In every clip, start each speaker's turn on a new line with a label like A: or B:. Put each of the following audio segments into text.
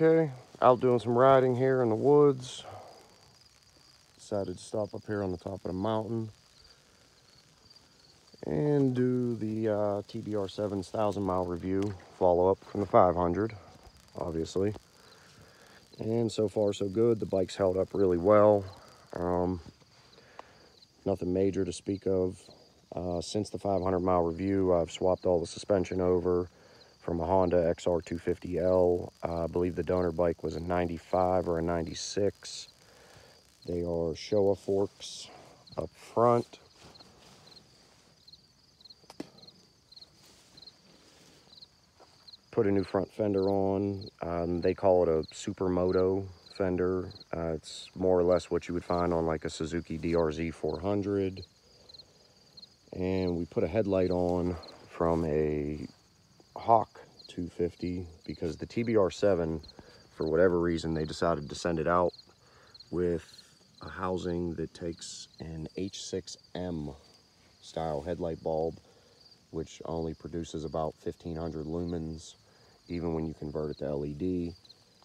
A: Okay, out doing some riding here in the woods. Decided to stop up here on the top of the mountain and do the Tbr7's 1,000-mile review, follow-up from the 500, obviously. And so far so good. The bike's held up really well. Nothing major to speak of. Since the 500-mile review, I've swapped all the suspension over from a Honda XR250L. I believe the donor bike was a 95 or a 96. They are Showa forks up front. Put a new front fender on. They call it a Supermoto fender. It's more or less what you would find on like a Suzuki DRZ 400. And we put a headlight on from a Hawk 250 because the Tbr7, for whatever reason, they decided to send it out with a housing that takes an H6M style headlight bulb, which only produces about 1,500 lumens, even when you convert it to LED,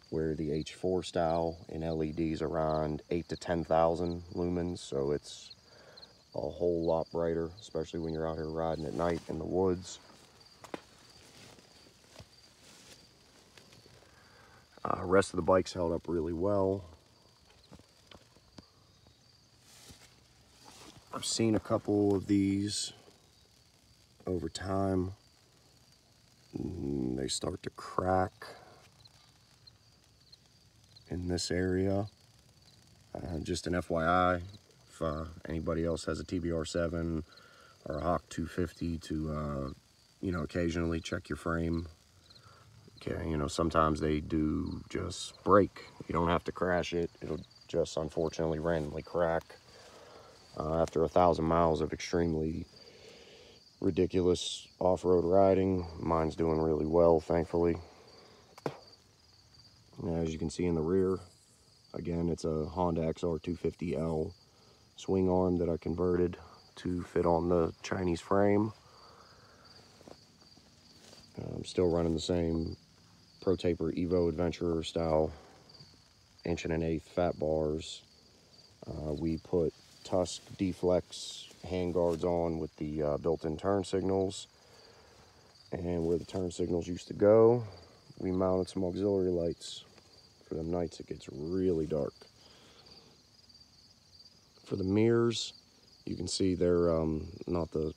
A: where the H4 style in LEDs around 8 to 10,000 lumens, so it's a whole lot brighter, especially when you're out here riding at night in the woods. Rest of the bike's held up really well. I've seen a couple of these over time. They start to crack in this area. Just an FYI, if anybody else has a Tbr7 or a Hawk 250 to, occasionally check your frame. Okay, sometimes they do just break. You don't have to crash it. It'll just unfortunately randomly crack. After 1,000 miles of extremely ridiculous off-road riding, mine's doing really well, thankfully. As you can see in the rear, again, it's a Honda XR250L swing arm that I converted to fit on the Chinese frame. I'm still running the same Pro Taper Evo Adventurer style 1 1/8" fat bars. We put Tusk D-Flex handguards on with the built-in turn signals. And where the turn signals used to go, we mounted some auxiliary lights for them nights it gets really dark. For the mirrors, you can see they're not the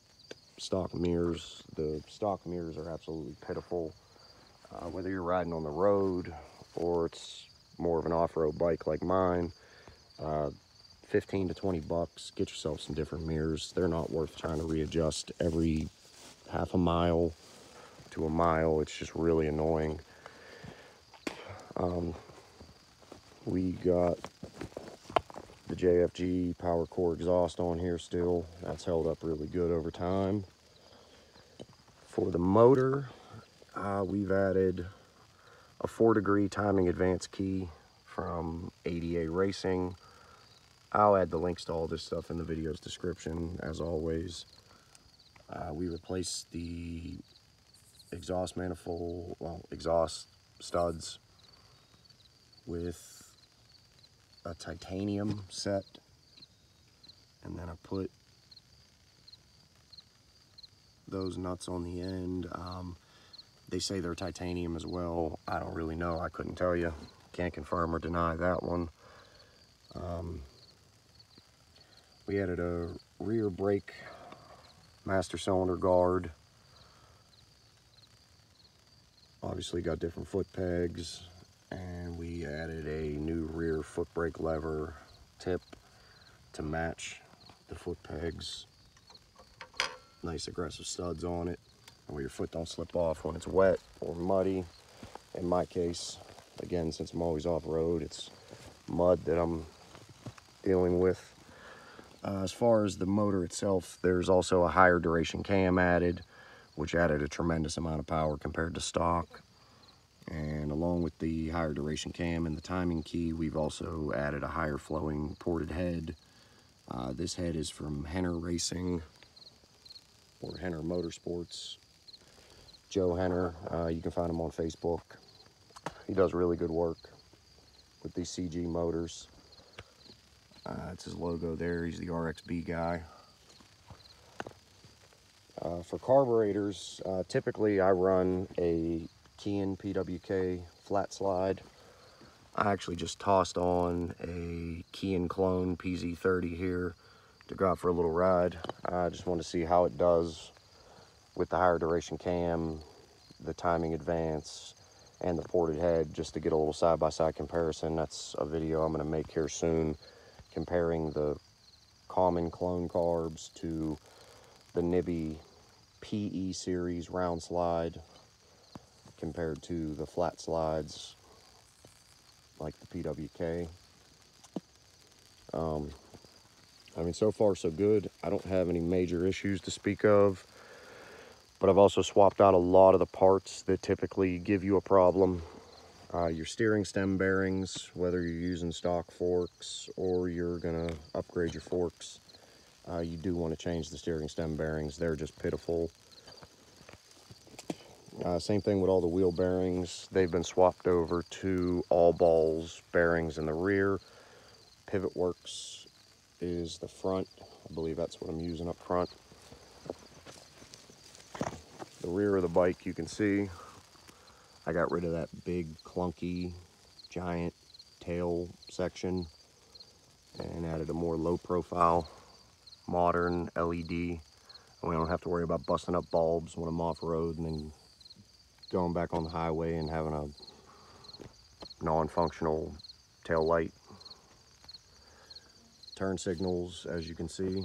A: stock mirrors. The stock mirrors are absolutely pitiful. Whether you're riding on the road or it's more of an off-road bike like mine, 15 to 20 bucks, get yourself some different mirrors. They're not worth trying to readjust every half a mile to a mile. It's just really annoying. We got the JFG Power Core exhaust on here still. That's held up really good over time. For the motor, we've added a 4-degree timing advance key from ADA Racing. I'll add the links to all this stuff in the video's description, as always. We replaced the exhaust manifold, exhaust studs with a titanium set, and then I put those nuts on the end. They say they're titanium as well. I don't really know. I couldn't tell you. Can't confirm or deny that one. We added a rear brake master cylinder guard. Obviously got different foot pegs, and we added a new rear foot brake lever tip to match the foot pegs. Nice aggressive studs on it, where your foot don't slip off when it's wet or muddy. In my case, again, since I'm always off-road, it's mud that I'm dealing with. As far as the motor itself, there's also a higher duration cam added, which added a tremendous amount of power compared to stock. And along with the higher duration cam and the timing key, we've also added a higher flowing ported head. This head is from Henner Racing, or Henner Motorsports. Joe Henner, you can find him on Facebook. He does really good work with these CG motors. It's his logo there. He's the RXB guy. For carburetors, typically I run a Kayo PWK flat slide. I actually just tossed on a Kayo clone PZ30 here to go out for a little ride. I just want to see how it does with the higher duration cam, the timing advance, and the ported head, just to get a little side-by-side comparison. That's a video I'm going to make here soon, comparing the common clone carbs to the Nibby PE series round slide compared to the flat slides like the PWK. I mean, so far so good. I don't have any major issues to speak of, but I've also swapped out a lot of the parts that typically give you a problem. Your steering stem bearings, whether you're using stock forks or you're gonna upgrade your forks, you do want to change the steering stem bearings. They're just pitiful. Same thing with all the wheel bearings. They've been swapped over to all balls bearings in the rear. Pivot Works is the front. I believe that's what I'm using up front. The rear of the bike, you can see I got rid of that big clunky giant tail section and added a more low profile modern LED, and we don't have to worry about busting up bulbs when I'm off road and then going back on the highway and having a non-functional tail light. Turn signals, as you can see,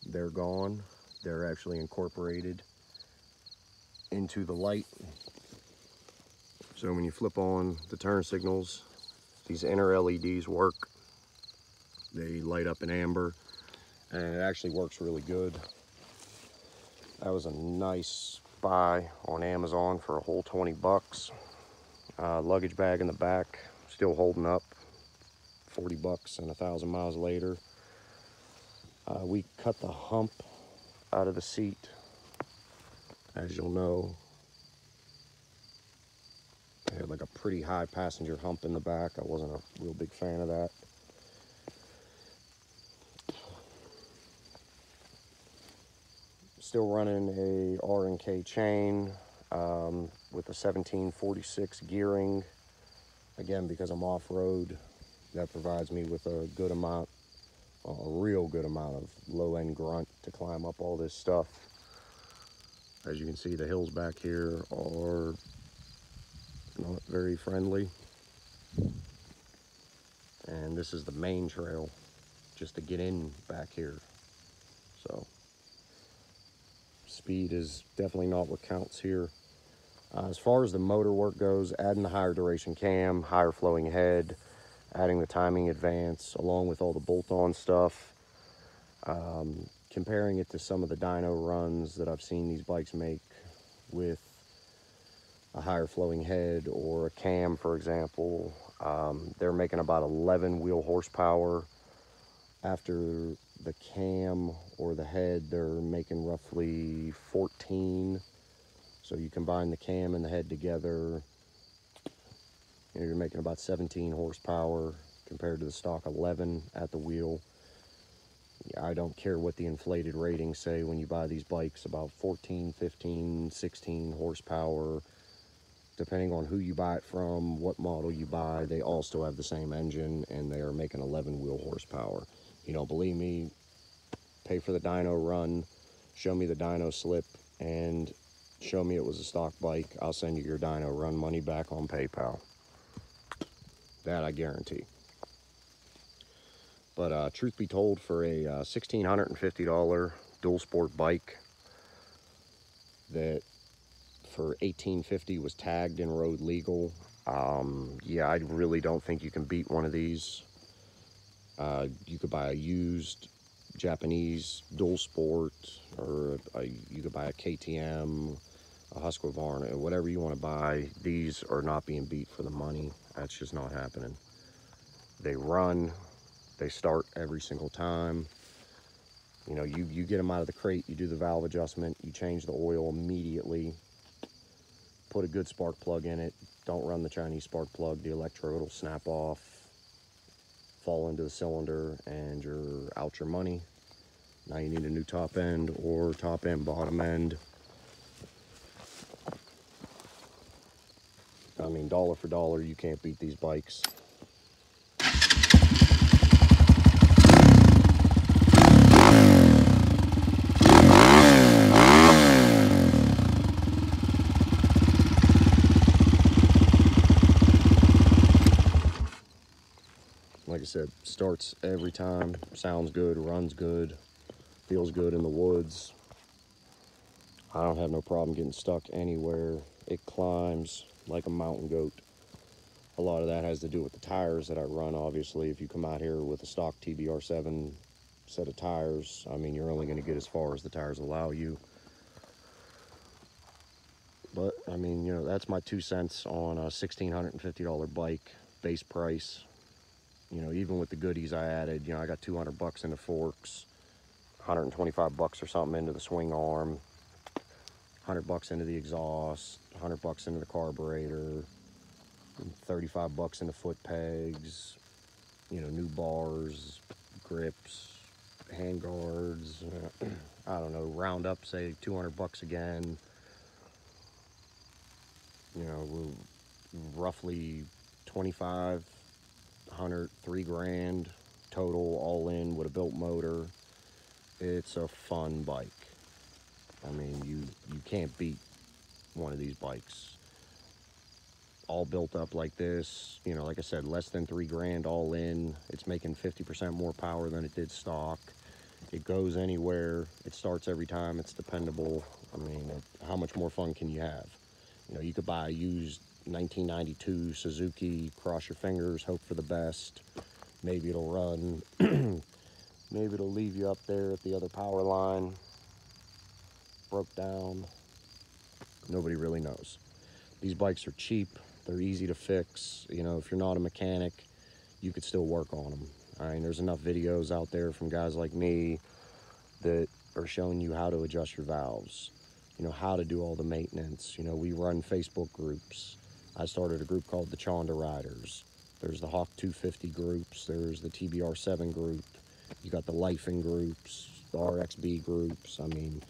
A: they're gone. They're actually incorporated into the light. So when you flip on the turn signals, these inner LEDs work. They light up in amber, and it actually works really good. That was a nice buy on Amazon for a whole 20 bucks. Luggage bag in the back, still holding up, 40 bucks and 1,000 miles later. We cut the hump out of the seat, as you'll know. I had like a pretty high passenger hump in the back. I wasn't a real big fan of that. Still running a R&K chain with a 1746 gearing. Again, because I'm off-road, that provides me with a good amount, a real good amount of low-end grunt to climb up all this stuff. As you can see, the hills back here are not very friendly. And this is the main trail just to get in back here. So speed is definitely not what counts here. As far as the motor work goes, adding the higher duration cam, higher flowing head, adding the timing advance, along with all the bolt-on stuff, comparing it to some of the dyno runs that I've seen these bikes make with a higher flowing head or a cam, for example, they're making about 11 wheel horsepower. After the cam or the head, they're making roughly 14. So you combine the cam and the head together, you're making about 17 horsepower compared to the stock 11 at the wheel. I don't care what the inflated ratings say when you buy these bikes, about 14, 15, 16 horsepower. Depending on who you buy it from, what model you buy, they all still have the same engine and they are making 11 wheel horsepower. You don't believe me? Pay for the dyno run, show me the dyno slip, and show me it was a stock bike. I'll send you your dyno run money back on PayPal. That I guarantee. But truth be told, for a $1,650 dual sport bike that for $1,850 was tagged and road legal, yeah, I really don't think you can beat one of these. You could buy a used Japanese dual sport, or you could buy a KTM, a Husqvarna, whatever you want to buy. These are not being beat for the money. That's just not happening. They run, they start every single time. You know, you get them out of the crate, you do the valve adjustment, you change the oil immediately. put a good spark plug in it. Don't run the Chinese spark plug. The electrode will snap off, fall into the cylinder, and you're out your money. Now you need a new top end or top end, bottom end. I mean, dollar for dollar, you can't beat these bikes. Like I said, starts every time, sounds good, runs good, feels good in the woods. I don't have no problem getting stuck anywhere. It climbs like a mountain goat. A lot of that has to do with the tires that I run, obviously. If you come out here with a stock Tbr7 set of tires, I mean, you're only going to get as far as the tires allow you. But, I mean, you know, that's my 2 cents on a $1,650 bike, base price. You know, even with the goodies I added, you know, I got 200 bucks into forks, 125 bucks or something into the swing arm, 100 bucks into the exhaust, 100 bucks into the carburetor, 35 bucks into foot pegs, you know, new bars, grips, hand guards, I don't know, round up, say 200 bucks again. You know, roughly 2,500, 3 grand total, all in with a built motor. It's a fun bike. I mean, you can't beat one of these bikes. All built up like this, you know, like I said, less than 3 grand all in. It's making 50% more power than it did stock. It goes anywhere. It starts every time. It's dependable. I mean, how much more fun can you have? You know, you could buy a used 1992 Suzuki, cross your fingers, hope for the best. Maybe it'll run. Maybe it'll leave you up there at the other power line. Broke down. Nobody really knows. These bikes are cheap. They're easy to fix. You know, if you're not a mechanic, you could still work on them. I mean, there's enough videos out there from guys like me that are showing you how to adjust your valves, you know, how to do all the maintenance. You know, we run Facebook groups. I started a group called the Chonda Riders. There's the Hawk 250 groups. There's the Tbr7 group. You got the Lifing groups, the RXB groups. I mean,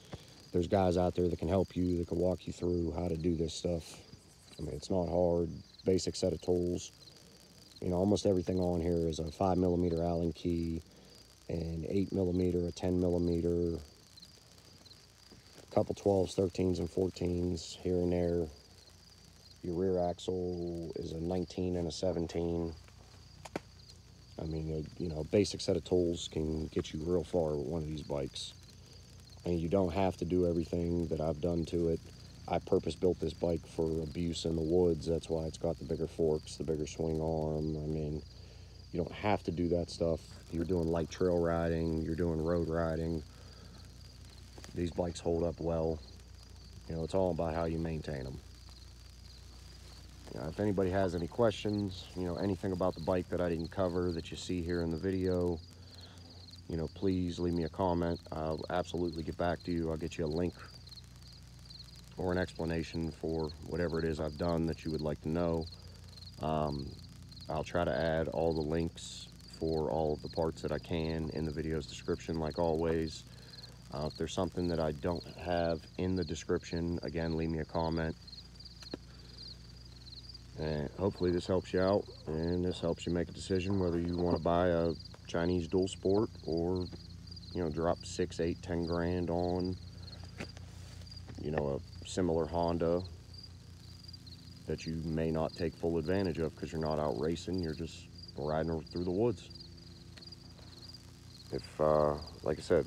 A: there's guys out there that can help you, that can walk you through how to do this stuff. I mean, it's not hard. Basic set of tools. You know, almost everything on here is a 5mm Allen key, an 8mm, a 10mm, a couple 12s, 13s, and 14s here and there. Your rear axle is a 19 and a 17. I mean, you know, a basic set of tools can get you real far with one of these bikes. And you don't have to do everything that I've done to it. I purpose built this bike for abuse in the woods. That's why it's got the bigger forks, the bigger swing arm. I mean, you don't have to do that stuff. You're doing light trail riding, you're doing road riding. These bikes hold up well. You know, it's all about how you maintain them. You know, if anybody has any questions, you know, anything about the bike that I didn't cover that you see here in the video, you know, please leave me a comment. I'll absolutely get back to you. I'll get you a link or an explanation for whatever it is I've done that you would like to know. I'll try to add all the links for all of the parts that I can in the video's description, like always. If there's something that I don't have in the description, again, leave me a comment. And hopefully this helps you out, and this helps you make a decision whether you want to buy a Chinese dual sport or, you know, drop 6, 8, 10 grand on, you know, a similar Honda that you may not take full advantage of because you're not out racing, you're just riding through the woods. If, like I said,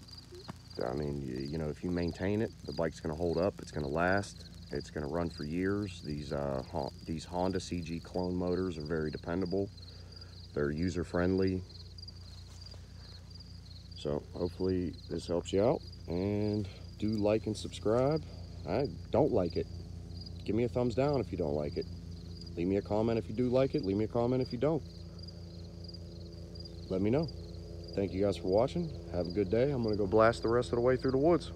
A: I mean, you know, if you maintain it, the bike's going to hold up, it's going to last, it's going to run for years. These Honda CG clone motors are very dependable. They're user-friendly. So hopefully this helps you out, and do like and subscribe. I don't like it, give me a thumbs down if you don't like it. Leave me a comment if you do like it. Leave me a comment if you don't. Let me know. Thank you guys for watching. Have a good day. I'm going to go blast the rest of the way through the woods.